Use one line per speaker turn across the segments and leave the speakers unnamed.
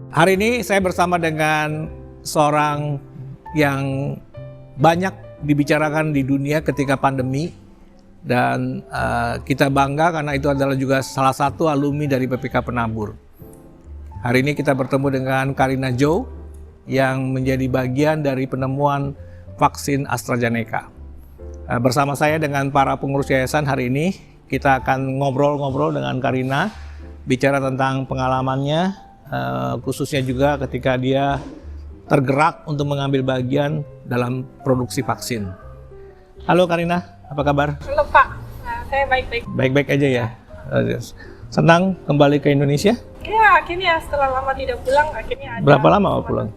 Hari ini saya bersama dengan seorang yang banyak dibicarakan di dunia ketika pandemi dan kita bangga karena itu adalah juga salah satu alumni dari PPK Penabur. Hari ini kita bertemu dengan Karina Jo yang menjadi bagian dari penemuan vaksin AstraZeneca. Bersama saya dengan para pengurus yayasan hari ini kita akan ngobrol-ngobrol dengan Karina, bicara tentang pengalamannya, khususnya juga ketika dia tergerak untuk mengambil bagian dalam produksi vaksin. Halo Karina, apa kabar?
Halo Pak, saya baik-baik.
Baik-baik aja ya. Senang kembali ke Indonesia?
Ya, akhirnya setelah lama tidak pulang, akhirnya ada.
Berapa lama pulang?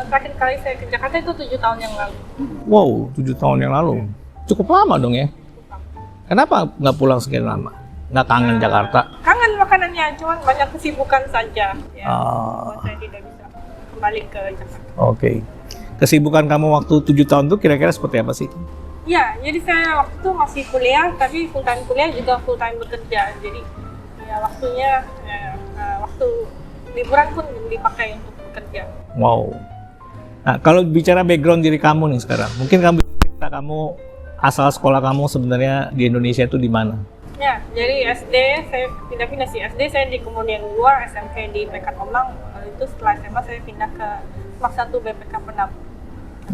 Terakhir kali saya ke Jakarta itu 7 tahun yang lalu.
Wow, 7 tahun yang lalu. Cukup lama dong ya? Kenapa nggak pulang sekian lama? Nggak kangen Jakarta?
Kangen makanannya, cuman banyak kesibukan saja. Ya, buat saya tidak bisa kembali ke Jakarta.
Oke. Kesibukan kamu waktu 7 tahun itu kira-kira seperti apa sih?
Ya, jadi saya waktu itu masih kuliah, tapi full time kuliah juga full time bekerja. Jadi ya waktunya, waktu liburan pun dipakai untuk bekerja.
Wow. Nah, kalau bicara background diri kamu nih sekarang, mungkin kamu cerita kamu asal sekolah kamu sebenarnya di Indonesia itu di mana?
Ya, jadi SD saya pindah-pindah sih. SD saya di Kemudian 2, SMP di PK Tomang. Itu setelah SMA saya pindah ke SMAK 1 BPK Penabur.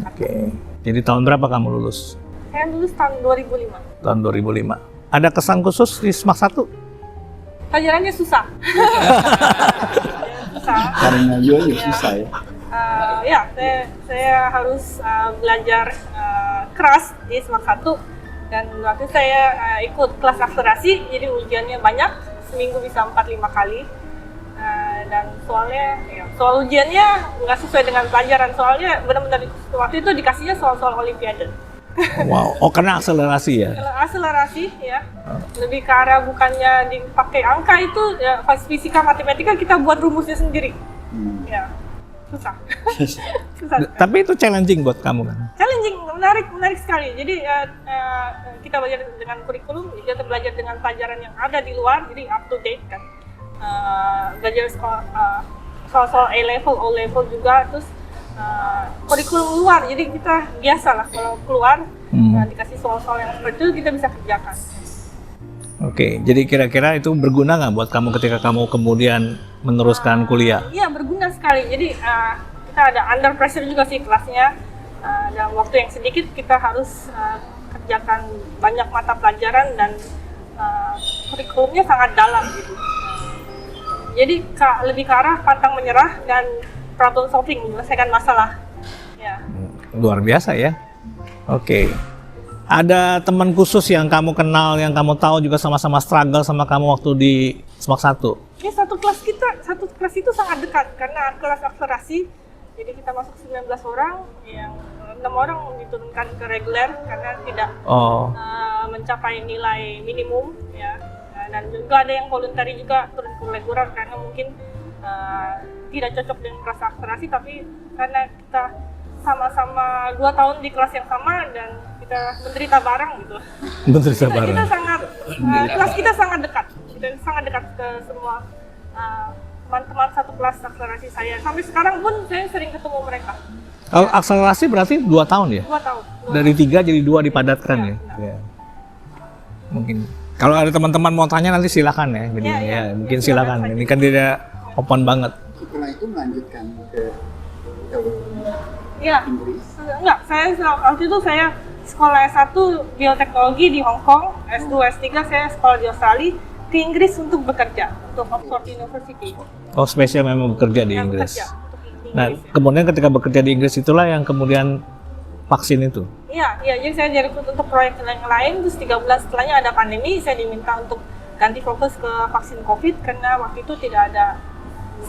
Oke. Jadi tahun berapa kamu lulus?
Saya lulus tahun 2005.
Tahun 2005. Ada kesan khusus di SMAK 1?
Pelajarannya susah. Susah.
Karena juga susah ya.
Ya, saya harus belajar keras di SMAK 1. Dan waktu saya ikut kelas akselerasi, jadi ujiannya banyak, seminggu bisa 4-5 kali. Dan soal ujiannya nggak sesuai dengan pelajaran, soalnya benar-benar waktu itu dikasihnya soal-soal olimpiade.
Wow, oh karena akselerasi ya?
Akselerasi ya, lebih ke arah bukannya dipakai angka itu, ya fisika matematika kita buat rumusnya sendiri. Ya, susah. Susah.
Tapi itu challenging buat kamu kan?
Challenging, menarik sekali. Jadi kita belajar dengan kurikulum, kita belajar dengan pelajaran yang ada di luar, jadi up to date kan. Belajar soal A-level, O-level juga, terus kurikulum luar, jadi kita biasa lah kalau keluar dikasih soal-soal yang seperti itu kita bisa kerjakan.
Oke, jadi kira-kira itu berguna nggak buat kamu ketika kamu kemudian meneruskan kuliah?
Iya, berguna sekali. Jadi kita ada under pressure juga sih kelasnya. Dalam waktu yang sedikit kita harus kerjakan banyak mata pelajaran dan kurikulumnya sangat dalam gitu. Jadi lebih ke arah pantang menyerah dan problem solving, menyelesaikan masalah. Ya.
Luar biasa ya. Oke. Ada teman khusus yang kamu kenal, yang kamu tahu juga sama-sama struggle sama kamu waktu di SMAK 1?
Ya, satu kelas itu sangat dekat karena kelas akselerasi. Jadi kita masuk 19 orang, yang 6 orang diturunkan ke reguler karena tidak mencapai nilai minimum ya. Dan juga ada yang voluntary juga turun ke reguler karena mungkin tidak cocok dengan kelas akselerasi, tapi karena kita sama-sama 2 tahun di kelas yang sama dan kita menderita bareng gitu.
Menderita bareng.
Kita sangat kelas kita sangat dekat. Kita sangat dekat ke semua teman-teman satu kelas akselerasi saya. Sampai sekarang pun saya sering ketemu mereka.
Kalau akselerasi berarti 2 tahun ya?
2 tahun.
Dari 3 jadi 2 dipadatkan ya? Ya. Mungkin kalau ada teman-teman mau tanya nanti silakan ya. Jadi mungkin silakan. Ini kan dia open banget.
Setelah itu melanjutkan ke Inggris?
Enggak, waktu itu saya sekolah S1 bioteknologi di Hong Kong, S2, S3 saya sekolah di Australia, ke Inggris untuk bekerja, untuk Oxford University.
Oh, spesial memang bekerja di Inggris.
Bekerja,
nah, kemudian ketika bekerja di Inggris itulah yang kemudian vaksin itu?
Iya, jadi saya direkrut untuk proyek yang lain, terus 3 bulan setelahnya ada pandemi, saya diminta untuk ganti fokus ke vaksin COVID karena waktu itu tidak ada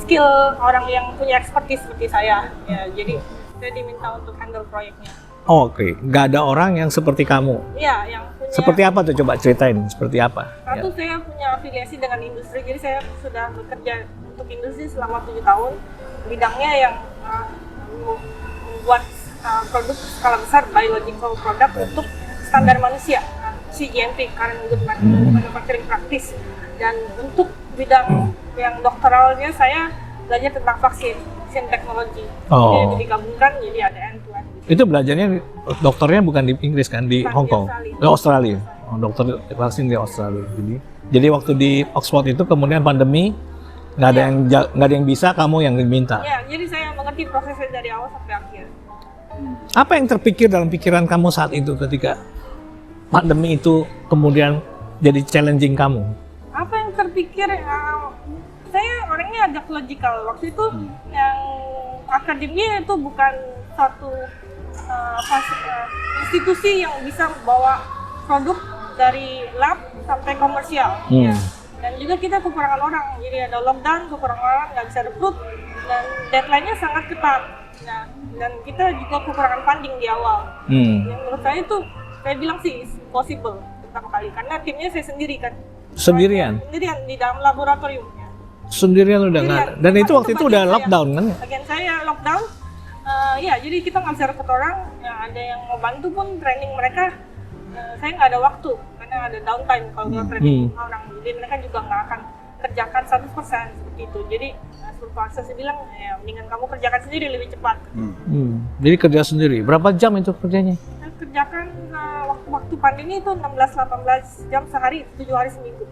skill orang yang punya expertise seperti saya. Ya, jadi saya diminta untuk handle proyeknya.
Oh, oke, nggak ada orang yang seperti kamu?
Iya, yang punya.
Seperti apa tuh? Coba ceritain, seperti apa?
Satu, saya punya afiliasi dengan industri, jadi saya sudah bekerja untuk industri selama 7 tahun. Bidangnya yang membuat produk skala besar, biological product untuk standar manusia, CGMP, Current Good Manufacturing Practice. Dan untuk bidang yang doktoralnya saya belajar tentang vaksin teknologi.
Oh.
Jadi digabungkan jadi ada end-to-end.
Itu belajarnya dokternya bukan di Inggris kan, di
Bukan,
Hong
di
Kong,
Australia.
di Australia. Oh, dokter vaksin di Australia. Jadi waktu di Oxford itu kemudian pandemi nggak ada yang bisa, kamu yang diminta.
Ya, jadi saya mengerti prosesnya dari awal sampai akhir.
Apa yang terpikir dalam pikiran kamu saat itu ketika pandemi itu kemudian jadi challenging kamu?
Apa yang terpikir? Saya orangnya agak logikal. Waktu itu yang akademia itu bukan satu institusi yang bisa membawa produk dari lab sampai komersial. Ya. Dan juga kita kekurangan orang, jadi ada lockdown, kekurangan orang, nggak bisa rekrut, dan deadline-nya sangat ketat. Nah, dan kita juga kekurangan funding di awal. Yang menurut saya itu, saya bilang sih possible pertama kali, karena timnya saya sendiri kan.
Sendirian
Di dalam laboratorium.
Sendirian udah nggak, dan itu waktu itu udah lockdown kan?
Bagian saya lockdown, ya jadi kita nggak bisa rekrut orang, ya, ada yang mau bantu pun training mereka, saya nggak ada waktu karena ada downtime kalau mau training orang, jadi mereka juga nggak akan kerjakan 100% seperti itu. Jadi supervisor saya bilang ya mendingan kamu kerjakan sendiri lebih cepat.
Jadi kerja sendiri, berapa jam itu kerjanya?
Saya kerjakan waktu pandemi itu 16-18 jam sehari, 7 hari seminggu.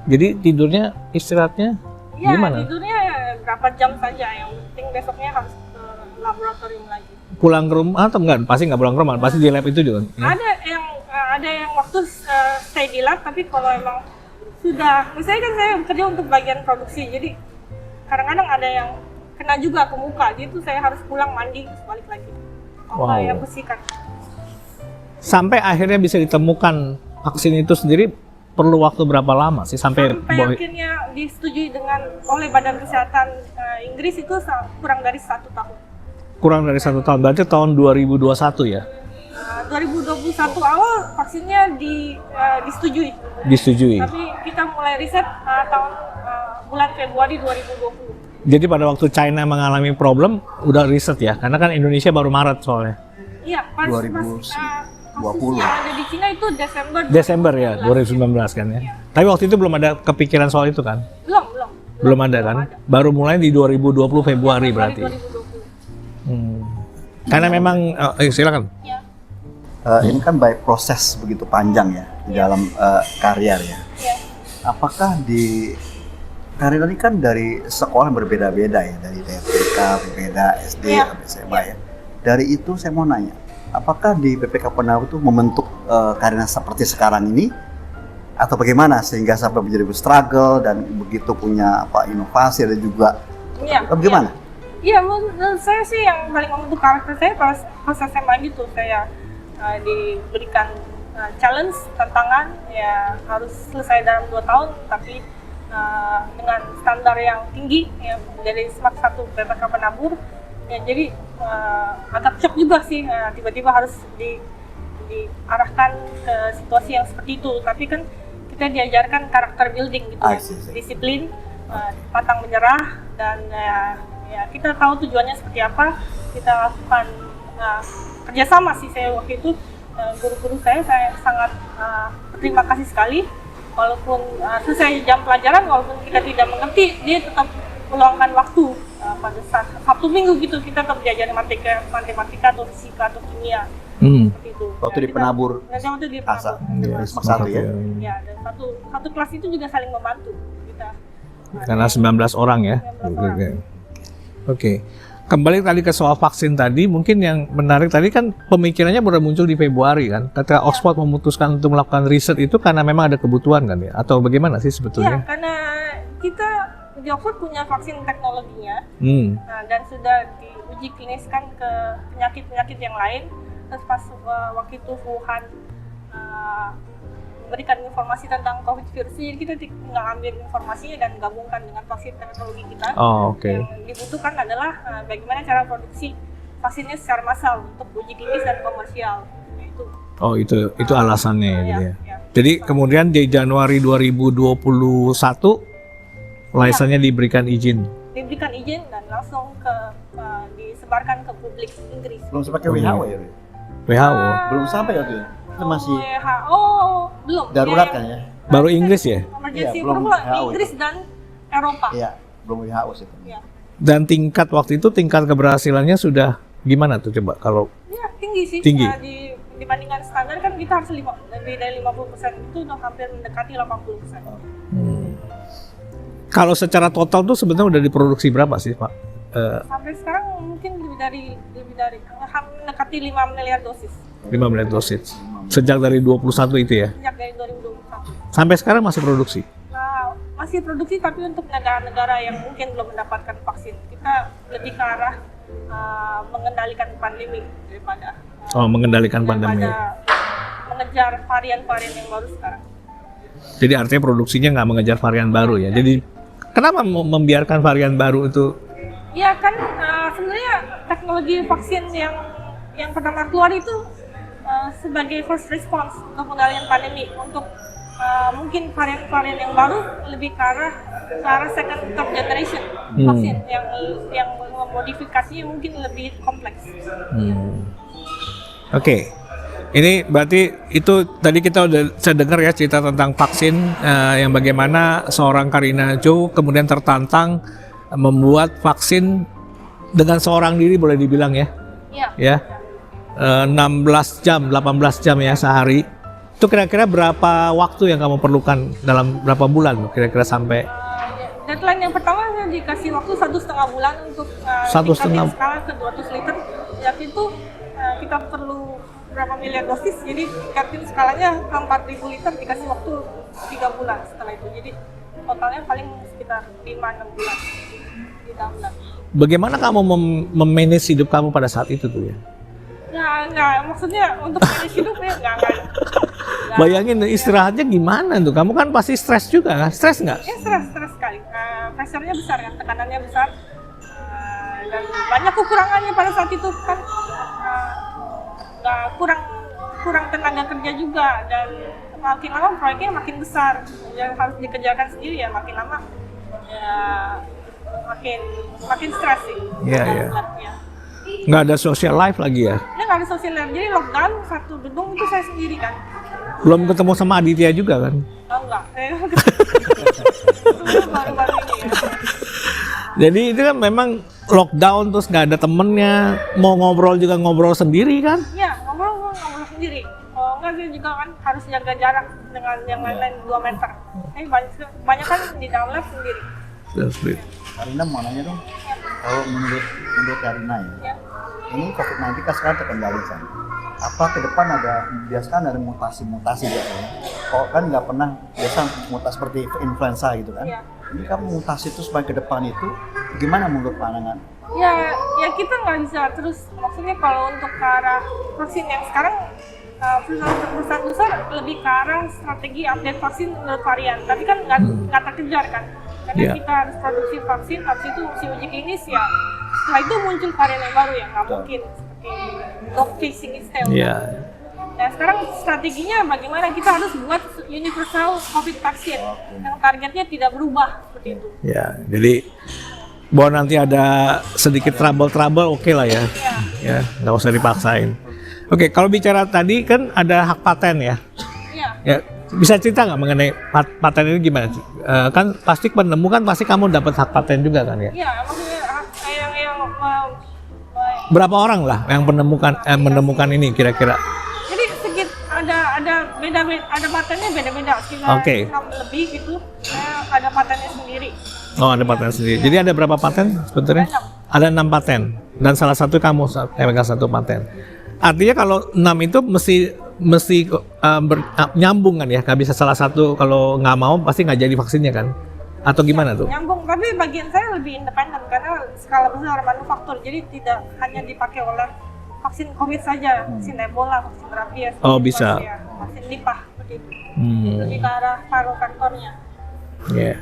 Jadi tidurnya, istirahatnya
Ya,
gimana?
tidurnya berapa jam saja, yang penting besoknya harus ke laboratorium lagi.
Pulang ke rumah atau enggak? Pasti nggak pulang ke rumah, pasti di lab itu juga. Ya?
Ada yang waktu stay di lab, tapi kalau emang sudah, misalnya kan saya bekerja untuk bagian produksi, jadi kadang-kadang ada yang kena juga ke muka, jadi itu saya harus pulang mandi terus balik lagi. Kalau ya bersihkan.
Sampai akhirnya bisa ditemukan vaksin itu sendiri perlu waktu berapa lama sih sampai
akhirnya disetujui oleh Badan Kesehatan Inggris itu kurang dari 1 tahun.
Kurang dari 1 tahun, berarti tahun 2021 ya?
2021 awal vaksinnya disetujui.
Disetujui.
Tapi kita mulai riset tahun bulan Februari 2020.
Jadi pada waktu China mengalami problem, udah riset ya? Karena kan Indonesia baru Maret soalnya.
Iya, pas
2020.
yang ada di Cina itu
Desember ya, 2019 kan ya. Tapi waktu itu belum ada kepikiran soal itu kan? Belum ada kan? Baru mulai di 2020 Februari berarti.
2020.
Karena memang, silakan.
Ya.
Ini kan by proses begitu panjang ya di dalam karier ya.
Ya.
Apakah di karier ini kan dari sekolah berbeda-beda ya, dari TK berbeda, SD, SMA ya. Dari itu saya mau nanya, apakah di PPK Penabuh itu membentuk karirnya seperti sekarang ini atau bagaimana sehingga sampai menjadi struggle dan begitu punya inovasi dan juga bagaimana?
Iya, menurut saya sih yang paling membentuk karakter saya pas SMA gitu, saya diberikan challenge, tantangan, ya harus selesai dalam 2 tahun, tapi dengan standar yang tinggi ya, dari SMART 1 PPK Penabur. Ya, jadi agak shock juga sih, tiba-tiba harus diarahkan ke situasi yang seperti itu. Tapi kan kita diajarkan karakter building gitu ya, disiplin, pantang menyerah, dan ya kita tahu tujuannya seperti apa. Kita lakukan kerjasama sih. Saya waktu itu guru-guru saya sangat berterima kasih sekali. Walaupun selesai jam pelajaran, walaupun kita tidak mengerti, dia tetap meluangkan waktu pada saat Sabtu Minggu gitu, kita tetap belajar matematika atau fisika atau kimia. Seperti itu.
Waktu di Penabur.
Waktu di Penabur.
SMART 1 ya.
Ya, dan satu kelas itu juga saling membantu kita.
Karena 19 orang ya.
19 orang.
Oke. Kembali tadi ke soal vaksin tadi, mungkin yang menarik tadi kan pemikirannya baru muncul di Februari kan. Ketika Oxford memutuskan untuk melakukan riset itu karena memang ada kebutuhan kan ya? Atau bagaimana sih sebetulnya?
Iya, karena kita di Oxford punya vaksin teknologinya, dan sudah diuji kliniskan ke penyakit-penyakit yang lain. Terus pas waktu itu Wuhan memberikan informasi tentang COVID virus, jadi kita tinggal ambil informasinya dan gabungkan dengan vaksin teknologi kita. Yang dibutuhkan adalah bagaimana cara produksi vaksinnya secara massal untuk uji klinis dan komersial. Itu alasannya gitu ya. Jadi kemudian di Januari 2021 lisensinya diberikan izin. Diberikan izin dan langsung disebarkan ke publik Inggris.
Belum sampai ke WHO ya?
WHO?
Belum sampai waktu itu? Itu masih
WHO belum.
Darurat kan ya?
Baru Inggris ya?
Emergency approval Inggris dan Eropa.
Iya. belum WHO sih.
Ya.
Dan tingkat waktu itu tingkat keberhasilannya sudah gimana tuh coba kalau
Ya, tinggi sih.
Tinggi.
Dibandingkan standar kan kita harus lebih dari 50%, itu udah hampir mendekati 80%.
kalau secara total tuh sebenarnya udah diproduksi berapa sih Pak?
Sampai sekarang mungkin lebih dari mendekati 5 miliar dosis
5 miliar dosis. Sejak dari 21 itu ya.
sejak dari 2021.
Sampai sekarang masih produksi.
Nah, masih produksi tapi untuk negara-negara yang mungkin belum mendapatkan vaksin, kita lebih ke arah mengendalikan pandemi daripada
Mengendalikan pandemi.
mengejar varian-varian yang baru sekarang.
Jadi artinya produksinya nggak mengejar varian baru ya. Jadi kenapa membiarkan varian baru itu?
Ya kan sebenarnya teknologi vaksin yang pertama keluar itu sebagai first response untuk pengendalian pandemi, untuk mungkin varian-varian yang baru lebih ke arah second third generation vaksin yang modifikasinya mungkin lebih kompleks.
Oke. Ini berarti itu tadi kita udah saya dengar ya cerita tentang vaksin yang bagaimana seorang Karina Chow kemudian tertantang membuat vaksin dengan seorang diri boleh dibilang ya.
Iya.
Ya. 16 jam, 18 jam ya sehari. Itu kira-kira berapa waktu yang kamu perlukan dalam berapa bulan kira-kira sampai?
Deadline yang pertama saya dikasih waktu 1,5 bulan untuk
1,5
tingkatin skala ke 200 liter. Yang itu kita perlu berapa miliar dosis, jadi tingkatin skalanya ke 4.000 liter, dikasih waktu 3 bulan setelah itu. Jadi totalnya paling sekitar 5-6 bulan di dalam.
Bagaimana kamu memanage hidup kamu pada saat itu tuh ya?
Nggak, maksudnya untuk manage hidup ya nggak.
Bayangin istirahatnya gimana tuh? Kamu kan pasti stres juga kan? Stres nggak?
Ya stres sekali. Pressure-nya besar kan, tekanannya besar. Dan banyak kekurangannya pada saat itu kan. Kurang tenaga kerja juga, dan makin lama proyeknya makin besar. Yang harus dikerjakan sendiri ya makin lama ya makin stres sih.
Iya. Nggak ada social life lagi ya?
Ya nggak ada social life, jadi lockdown satu gedung itu saya sendiri kan.
Belum ketemu sama Aditya juga kan?
Oh enggak, saya baru-baru ini ya.
Jadi itu kan memang lockdown terus nggak ada temennya, mau ngobrol juga ngobrol sendiri kan?
Iya, ngobrol sendiri. Oh enggak, saya juga kan harus jaga jarak dengan yang lain-lain 2 meter. Banyak kan di dalam lab sendiri.
Karina mau nanya dong, kalau menurut Karina ya, ini COVID-19 kan sekarang terkendali kan. Apa ke depan biasanya ada mutasi-mutasi gitu ya? Kok kan nggak pernah biasa mutasi seperti influenza gitu kan? Ini kan mutasi terus ke depan itu, gimana menurut pandangan?
Ya kita nggak bisa terus, maksudnya kalau untuk ke arah vaksin yang sekarang perusahaan besar lebih ke arah strategi update vaksin menurut varian, tapi kan nggak terkejar kan, karena kita harus produksi vaksin, habis itu uji klinis ya, setelah itu muncul varian yang baru yang nggak mungkin seperti dog facing style. Nah sekarang strateginya bagaimana kita harus buat universal COVID vaksin yang targetnya tidak berubah seperti itu.
Ya, jadi bahwa nanti ada sedikit trouble oke lah ya. Ya, nggak usah dipaksain. Oke, kalau bicara tadi kan ada hak paten ya.
Iya.
Ya, bisa cerita nggak mengenai paten ini gimana? Kan pasti penemu kan pasti kamu dapat hak paten juga kan ya?
Iya, maksudnya yang
berapa orang lah yang menemukan ini kira-kira?
Jadi ada patennya beda-beda, sekitar 6 lebih gitu. Ada patennya sendiri.
Oh, ada paten sendiri. Jadi ada berapa paten sebetulnya? Ada 6 paten dan salah satu kamu pegang 1 paten. Artinya kalau 6 itu mesti nyambung kan ya? Nggak bisa salah satu, kalau nggak mau pasti nggak jadi vaksinnya kan? Atau gimana tuh?
Nyambung, tapi bagian saya lebih independen karena skala besar manufaktur, jadi tidak hanya dipakai oleh vaksin COVID saja, vaksin Ebola, vaksin rabies,
bisa.
vaksin Nipah, seperti itu. Lebih ke arah paru kantornya.
Yeah.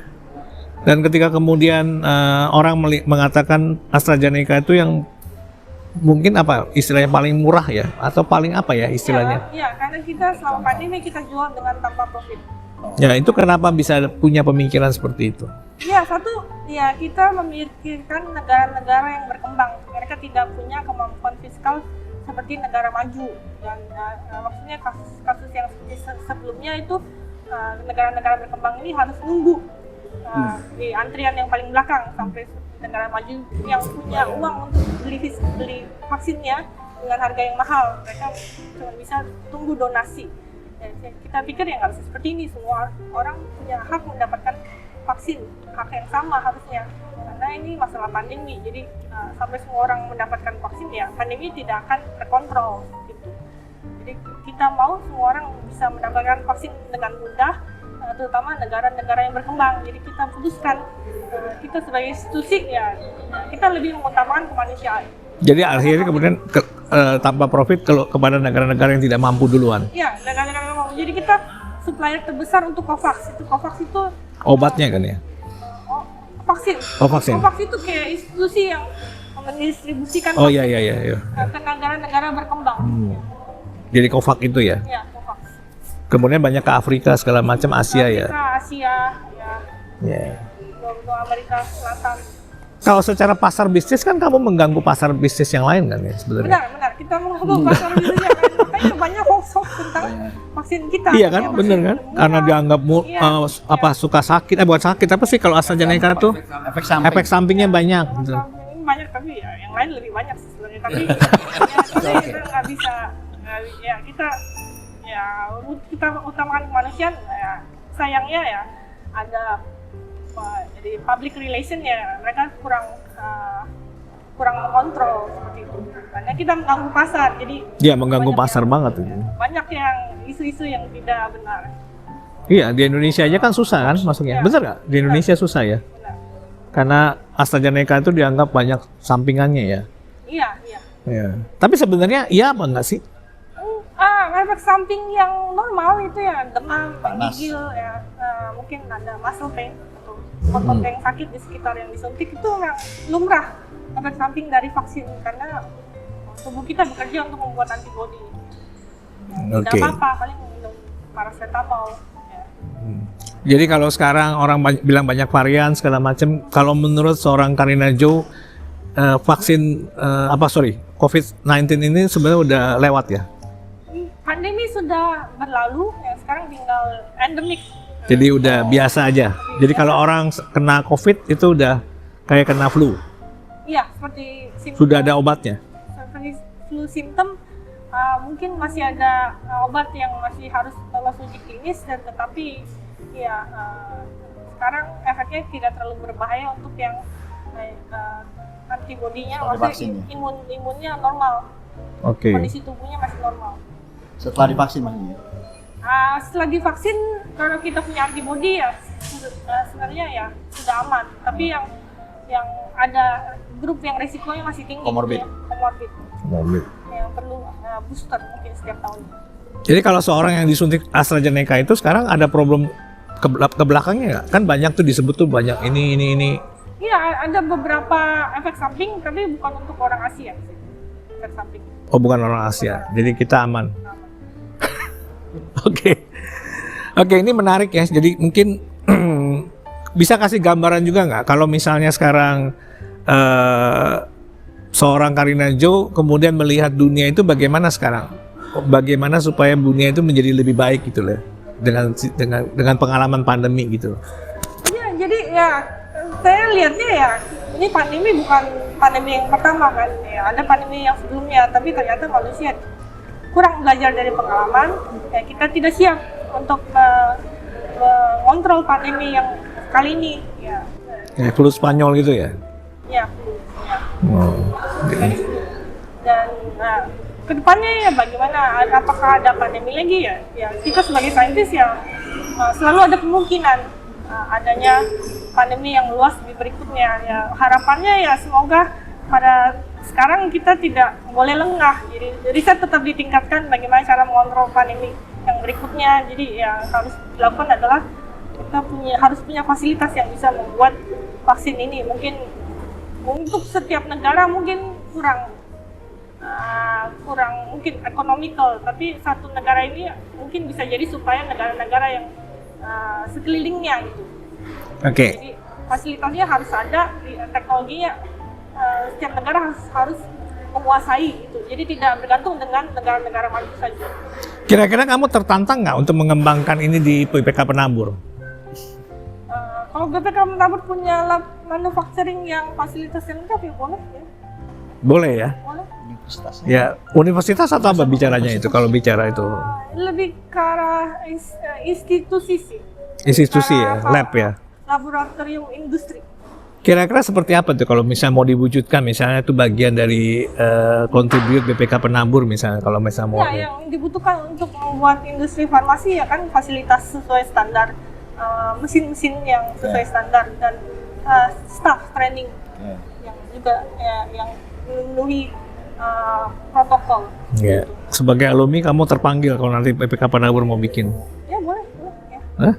Dan ketika kemudian orang mengatakan AstraZeneca itu yang mungkin apa istilahnya paling murah ya, atau paling apa ya istilahnya?
Iya, karena kita selama pandemi kita jual dengan tanpa profit.
Ya, itu kenapa bisa punya pemikiran seperti itu?
Ya, satu, ya kita memikirkan negara-negara yang berkembang. Mereka tidak punya kemampuan fiskal seperti negara maju. Dan maksudnya kasus-kasus yang seperti sebelumnya itu negara-negara berkembang ini harus nunggu di antrian yang paling belakang sampai negara maju yang punya uang untuk beli vaksinnya dengan harga yang mahal, mereka cuma bisa tunggu donasi. Dan kita pikir ya nggak bisa seperti ini, semua orang punya hak mendapatkan vaksin, hak yang sama harusnya. Karena ini masalah pandemi, jadi sampai semua orang mendapatkan vaksin ya pandemi tidak akan terkontrol gitu. Jadi kita mau semua orang bisa mendapatkan vaksin dengan mudah, terutama negara-negara yang berkembang. Jadi kita putuskan kita sebagai institusi ya kita lebih mengutamakan kemanusiaan.
Jadi akhirnya kemudian tanpa profit kalau kepada negara-negara yang tidak mampu duluan.
Iya, negara-negara yang mampu. Jadi kita supplier terbesar untuk COVAX. COVAX itu
Obatnya kan ya?
Vaksin.
Oh, vaksin.
COVAX itu kayak institusi yang mendistribusikan
Oh
vaksin
iya.
ke negara-negara berkembang.
Jadi COVAX itu ya?
Ya, COVAX.
Kemudian banyak ke Afrika segala macam, Asia ya?
Afrika, Asia, ya.
Yeah.
Amerika Selatan.
Kalau secara pasar bisnis kan kamu mengganggu pasar bisnis yang lain kan ya sebenarnya?
Benar. Kita menghubung pasar bisnis yang lain. Makanya banyak hoax tentang vaksin kita.
Iya kan, bener kan? Karena dianggap suka sakit, bukan sakit, apa sih kalau AstraZeneca tuh efek sampingnya banyak. Gitu.
Banyak tapi ya yang lain lebih banyak sih sebenarnya. Tapi kita nggak bisa, kita utamakan kemanusiaan. Ya, sayangnya ya ada jadi public relation ya mereka kurang mengontrol seperti itu. Karena kita mengganggu pasar, jadi
mengganggu pasar banget itu.
Banyak yang isu-isu yang tidak benar.
Iya, di Indonesia aja kan susah kan masuknya. Bener nggak? Di Indonesia susah ya?
Benar.
Karena AstraZeneca itu dianggap banyak sampingannya ya? Iya. Tapi sebenarnya iya apa enggak sih?
Efek samping yang normal itu ya demam,
panas,
gigil, ya mungkin ada muscle pain atau otot yang sakit di sekitar yang disuntik itu memang lumrah efek samping dari vaksin karena tubuh kita bekerja untuk membuat antibodi. Tidak apa-apa, paling minum paracetamol. Ya.
Jadi kalau sekarang orang bilang banyak varian segala macam, kalau menurut seorang Karina Jo, vaksin COVID-19 ini sebenarnya udah lewat ya?
Pandemi sudah berlalu, ya sekarang tinggal endemik.
Jadi udah biasa aja. Jadi kalau orang kena COVID itu udah kayak kena flu.
Iya, seperti simptom.
Sudah ada obatnya.
Seperti flu simptom, mungkin masih ada obat yang masih harus lolos uji klinis dan tetapi ya sekarang efeknya tidak terlalu berbahaya untuk yang antibodinya, maksudnya imunnya normal.
Oke.
Kondisi tubuhnya masih normal.
Setelah divaksin maksudnya?
Setelah divaksin, kalau kita punya antibodi ya sebenarnya ya sudah aman. Tapi yang ada grup yang resikonya masih tinggi.
Comorbid.
Ya, yang perlu booster mungkin setiap tahun.
Jadi kalau seorang yang disuntik AstraZeneca itu sekarang ada problem ke belakangnya nggak? Kan banyak tuh disebut tuh banyak ini.
Iya, ada beberapa efek samping, tapi bukan untuk orang Asia. Efek samping.
Oh, bukan orang Asia. Jadi kita aman. Oke, ini menarik ya. Jadi mungkin bisa kasih gambaran juga nggak kalau misalnya sekarang seorang Karina Jo kemudian melihat dunia itu bagaimana sekarang? Bagaimana supaya dunia itu menjadi lebih baik gitu loh dengan pengalaman pandemi gitu.
Iya, jadi ya saya lihatnya ya ini pandemi bukan pandemi yang pertama kan. Ya, ada pandemi yang sebelumnya, tapi ternyata manusia kurang belajar dari pengalaman. Ya, kita tidak siap untuk mengontrol pandemi yang kali ini. Ya.
Flu Spanyol gitu ya?
Ya, flu. Ya. Dan kedepannya ya bagaimana? Apakah ada pandemi lagi ya? Ya kita sebagai saintis ya selalu ada kemungkinan adanya pandemi yang luas di berikutnya. Ya harapannya ya semoga pada sekarang kita tidak boleh lengah. Jadi riset tetap ditingkatkan bagaimana cara mengontrol pandemi yang berikutnya. Jadi yang harus dilakukan adalah kita harus punya fasilitas yang bisa membuat vaksin ini. Mungkin untuk setiap negara mungkin kurang mungkin ekonomikal, tapi satu negara ini mungkin bisa jadi supaya negara-negara yang sekelilingnya gitu.
Oke.
Jadi fasilitasnya harus ada, teknologinya setiap negara harus menguasai itu. Jadi tidak bergantung dengan negara-negara maju saja.
Kira-kira kamu tertantang nggak untuk mengembangkan ini di PPK Penabur?
Kalau BPK Penabur punya lab manufacturing yang fasilitasnya lengkap ya boleh ya.
Boleh ya?
Boleh.
Universitas.
Ya, universitas atau apa bicaranya itu kalau bicara itu?
Lebih ke arah institusi sih.
Institusi ya, lab ya.
Laboratorium industri.
Kira-kira seperti apa tuh kalau misalnya mau diwujudkan, misalnya itu bagian dari kontribut BPK Penabur misalnya kalau misalnya mau.
Ya, yang dibutuhkan untuk membuat industri farmasi ya kan fasilitas sesuai standar, mesin-mesin yang sesuai standar dan staff training yang juga ya, yang memenuhi protokol.
Ya. Sebagai alumni kamu terpanggil kalau nanti BPK Penabur mau bikin.
Ya boleh ya.
Hah?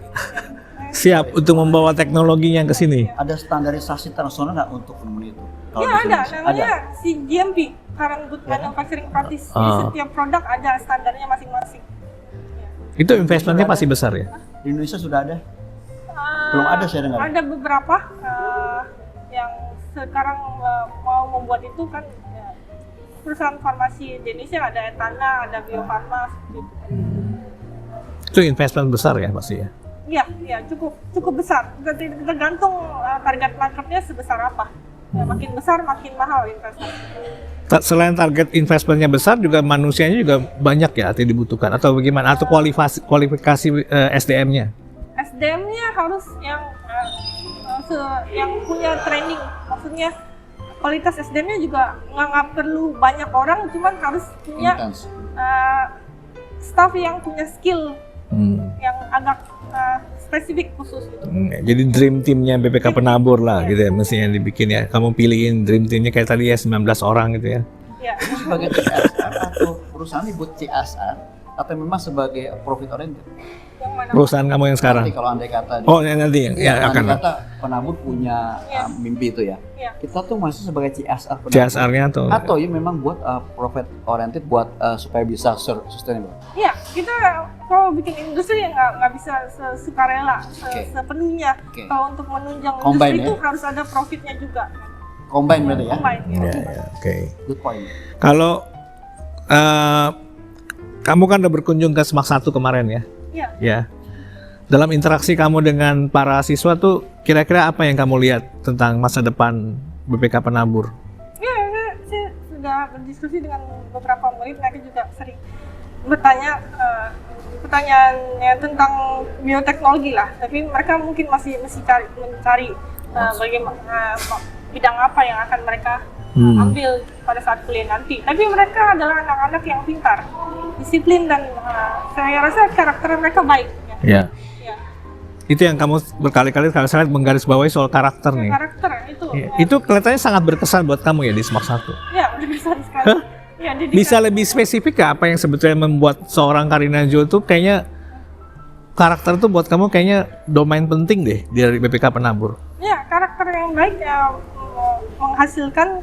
Siap untuk membawa teknologinya ke sini.
Ada standarisasi internasional nggak untuk penemuan itu? Kalau
Ya
di
ada,
Indonesia?
namanya CGMP, Current Good Manufacturing Practice. Jadi setiap produk ada standarnya masing-masing.
Itu investmentnya pasti besar ya?
Di Indonesia sudah ada? Belum ada saya dengar.
Ada beberapa yang sekarang mau membuat itu kan ya, perusahaan farmasi Indonesia, ada Etana, ada Bio Farma gitu.
Itu investment besar ya pasti ya?
Iya, cukup besar. Tergantung target marketnya sebesar apa. Ya, makin besar makin mahal investasi.
Selain target investmentnya besar, juga manusianya juga banyak ya artinya dibutuhkan atau bagaimana? Atau kualifikasi SDM-nya?
SDM-nya harus yang punya training. Maksudnya kualitas SDM-nya juga nggak perlu banyak orang, cuman harus punya staff yang punya skill yang agak spesifik khusus gitu.
Jadi dream teamnya BPK Penabur lah gitu ya mestinya dibikin ya. Kamu pilihin dream teamnya kayak tadi ya 19 orang gitu ya.
Iya.
Sebagai CSR atau perusahaan dibuat CSR atau memang sebagai profit oriented?
Yang mana?
Perusahaan kamu yang sekarang?
Nanti kalau andai kata
nanti ya akan.
andai kata Penabur punya mimpi itu ya.
Iya.
Kita tuh masih sebagai CSR Penabur.
CSR-nya tuh.
Atau ya memang buat profit oriented buat supaya bisa sustainable.
Iya, kita kalau bikin industri ya nggak bisa sukarela sepenuhnya. Kalau untuk menunjang
Combine,
industri itu
ya?
harus ada profitnya juga.
Combine berarti ya?
Combine.
Ya, oke.
Good point.
Kalau kamu kan udah berkunjung ke Semak 1 kemarin ya?
Iya.
Ya. Dalam interaksi kamu dengan para siswa tuh kira-kira apa yang kamu lihat tentang masa depan BPK Penabur?
Ya, saya sudah berdiskusi dengan beberapa murid, mereka juga sering bertanya pertanyaannya tentang bioteknologi lah. Tapi mereka mungkin masih mencari bagaimana bidang apa yang akan mereka ambil pada saat kuliah nanti. Tapi mereka adalah anak-anak yang pintar, disiplin dan saya rasa karakter mereka baik.
Ya. Itu yang kamu berkali-kali kalau saya lihat menggarisbawahi soal karakter nih.
Karakter itu.
Ya. Itu kelihatannya sangat berkesan buat kamu ya di Semak 1.
Ya, berkesan sekali. Ya,
bisa lebih spesifik gak apa yang sebetulnya membuat seorang Karina Jo tuh kayaknya karakter tuh buat kamu kayaknya domain penting deh dari BPK Penabur?
Ya, karakter yang baik ya, menghasilkan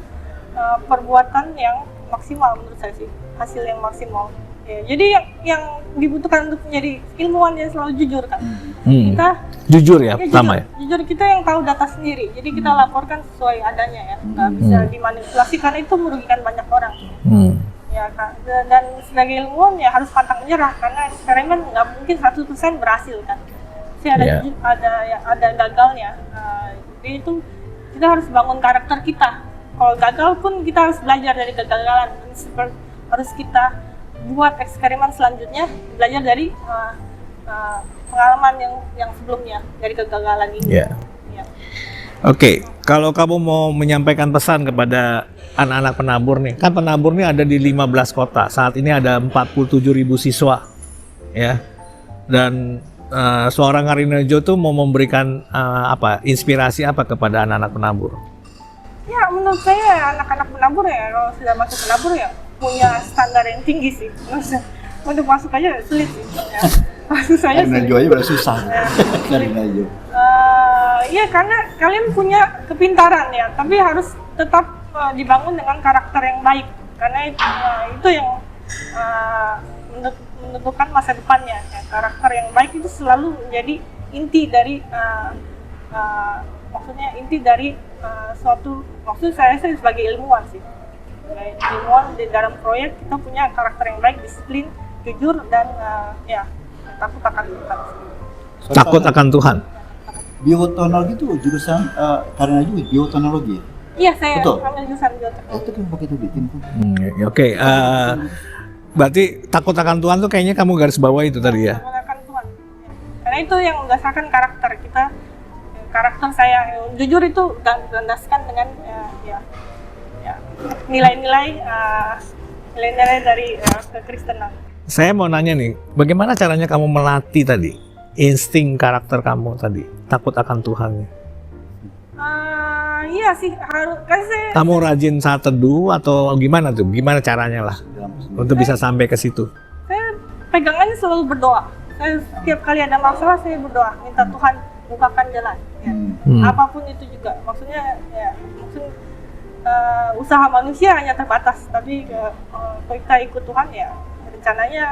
perbuatan yang maksimal menurut saya sih, hasil yang maksimal. Ya, jadi yang dibutuhkan untuk menjadi ilmuwan yang selalu jujur kan. Kita
jujur ya, pertama ya.
Jujur kita yang tahu data sendiri. Jadi kita laporkan sesuai adanya ya. Nggak bisa dimanipulasi karena itu merugikan banyak orang. Ya kan. Dan sebagai ilmuwan ya harus pantang menyerah karena eksperimen nggak mungkin 100% berhasil kan. Pasti ada gagalnya. Jadi itu kita harus bangun karakter kita. Kalau gagal pun kita harus belajar dari kegagalan. Harus kita buat eksperimen selanjutnya, belajar dari pengalaman yang sebelumnya dari kegagalan ini.
Yeah.
Ya.
Oke, kalau kamu mau menyampaikan pesan kepada anak-anak penabur nih, kan penabur nih ada di 15 kota. Saat ini ada 47.000 siswa, ya. Dan seorang Karina Jo tuh mau memberikan inspirasi apa kepada anak-anak penabur?
Ya, menurut saya anak-anak penabur ya, kalau sudah masuk penabur ya punya standar yang tinggi sih. Untuk masuk aja sulit sih. Ya. Maksud saya
Karina Jo aja udah susah. Karina Jo.
Ya karena kalian punya kepintaran ya, tapi harus tetap dibangun dengan karakter yang baik. Karena itu yang menentukan masa depannya. Ya. Karakter yang baik itu selalu menjadi inti dari maksud saya sebagai ilmuwan sih. Ilmuwan di dalam proyek kita punya karakter yang baik, disiplin, jujur dan takut akan Tuhan.
Takut akan Tuhan.
bioteknologi itu jurusan Karina juga bioteknologi.
Iya, saya
Betul?
ambil jurusan bioteknologi.
Itu kan begitu bikin tuh.
Oke, berarti takut akan Tuhan tuh kayaknya kamu garis bawah itu tadi ya?
Menggunakan Tuhan. Karena itu yang mendasarkan karakter kita. Karakter saya jujur itu landaskan dengan nilai-nilai dari kekristenan.
Saya mau nanya nih, bagaimana caranya kamu melatih tadi insting karakter kamu tadi, takut akan Tuhan?
Iya sih, harus kan saya
Kamu rajin saat teduh atau gimana tuh? Gimana caranya lah untuk bisa sampai ke situ?
pegangannya selalu berdoa. Saya setiap kali ada masalah saya berdoa, minta Tuhan bukakan jalan. Ya. Apapun itu juga, maksudnya usaha manusia hanya terbatas, tapi kalau kita ikut Tuhan ya rencananya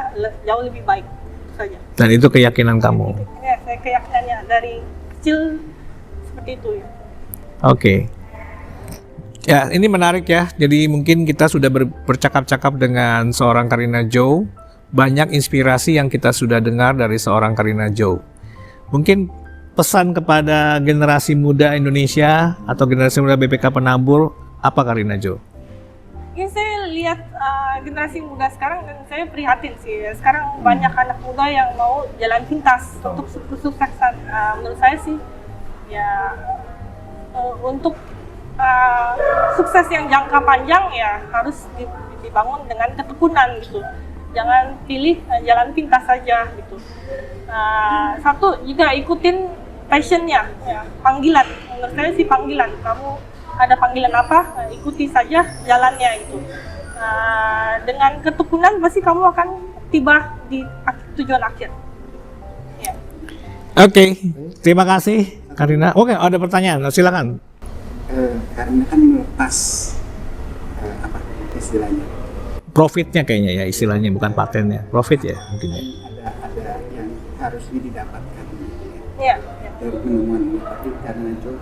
jauh lebih baik itu saja.
Dan itu keyakinan kamu?
Ya, saya keyakinannya dari kecil seperti itu ya.
Oke. Ya, ini menarik ya. Jadi mungkin kita sudah bercakap-cakap dengan seorang Karina Joe. Banyak inspirasi yang kita sudah dengar dari seorang Karina Joe. Mungkin pesan kepada generasi muda Indonesia atau generasi muda BPK Penambur apa Karina Joe?
Ya, saya lihat generasi muda sekarang dan saya prihatin sih. Sekarang banyak anak muda yang mau jalan pintas untuk kesuksesan. Menurut saya sih ya untuk sukses yang jangka panjang ya harus dibangun dengan ketekunan gitu. Jangan pilih jalan pintas saja gitu. Satu juga ikutin passionnya, ya, panggilan. Menurut saya sih panggilan. Kamu ada panggilan apa, ikuti saja jalannya itu. Dengan ketekunan pasti kamu akan tiba di tujuan akhir. Ya.
Oke, terima kasih Karina. Oke, ada pertanyaan, silakan.
Karena kan melepas apa istilahnya?
Profitnya kayaknya ya istilahnya, bukan patennya. Profit ya mungkin ya.
Ada yang harusnya didapatkan gitu
Iya.
ya. Dari penemuan, tapi karena itu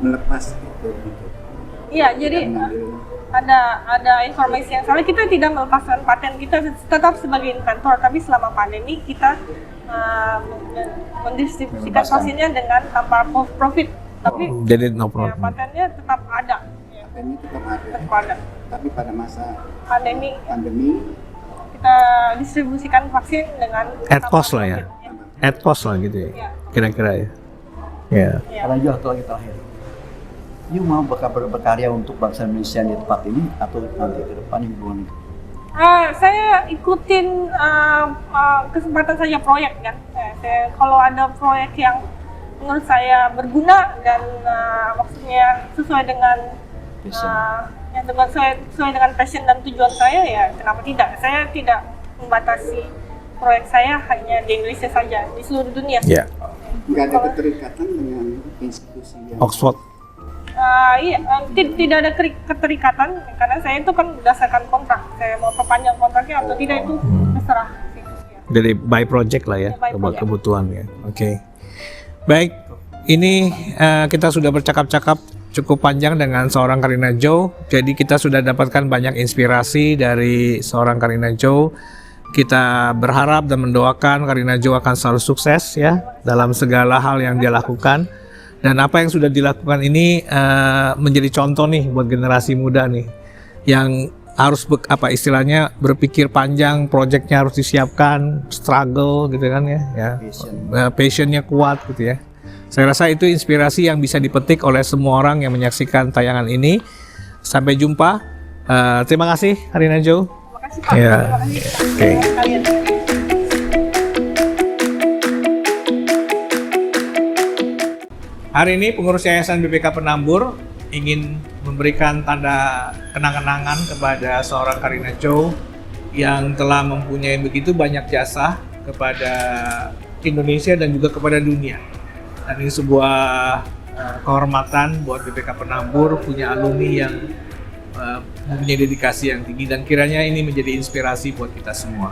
melepas itu gitu.
Iya, jadi ada informasi yang salah. Kita tidak melepaskan paten, kita tetap sebagai inventor, tapi selama pandemi kita mendistribusikan vaksinnya dengan tanpa profit. Tapi
Jadi no problem.
ya, patennya tetap ada. Ya,
Patennya tetap ada.
tetap ada.
Tapi pada masa
Pandemi
pandemi
kita distribusikan vaksin dengan
At cost lah ya.
profit.
At cost lah gitu ya.
Ya.
Kira-kira ya. Ya.
Ya.
Karena juga satu lagi terakhir. You mau berkarya untuk bangsa Indonesia di tempat ini atau nanti ke depan yang hubungan itu?
Saya ikutin kesempatan saja proyek kan. Kalau ada proyek yang menurut saya berguna dan maksudnya sesuai dengan sesuai dengan passion dan tujuan saya, ya kenapa tidak? Saya tidak membatasi proyek saya hanya di Indonesia saja, di seluruh dunia.
Ya.
nggak ada keterikatan dengan institusi yang
Oxford.
Iya, tidak ada keterikatan karena saya itu kan berdasarkan kontrak. Saya mau perpanjang kontraknya atau tidak itu terserah.
Jadi by project lah ya,
by project.
kebutuhan ya. Oke. Baik, ini kita sudah bercakap-cakap cukup panjang dengan seorang Karina Joe. Jadi kita sudah dapatkan banyak inspirasi dari seorang Karina Joe. Kita berharap dan mendoakan Karina Joe akan selalu sukses ya dalam segala hal yang dia lakukan. Dan apa yang sudah dilakukan ini menjadi contoh nih buat generasi muda nih yang harus istilahnya berpikir panjang, proyeknya harus disiapkan, struggle gitu kan ya. Passionnya kuat gitu ya. Saya rasa itu inspirasi yang bisa dipetik oleh semua orang yang menyaksikan tayangan ini. Sampai jumpa. Terima kasih Karina Joe.
Terima kasih Pak.
Ya.
Terima kasih
Oke.
kalian.
Hari ini pengurus Yayasan BPK Penambur ingin memberikan tanda kenang-kenangan kepada seorang Karina Joe yang telah mempunyai begitu banyak jasa kepada Indonesia dan juga kepada dunia. Dan ini sebuah kehormatan buat BPK Penambur punya alumni yang mempunyai dedikasi yang tinggi dan kiranya ini menjadi inspirasi buat kita semua.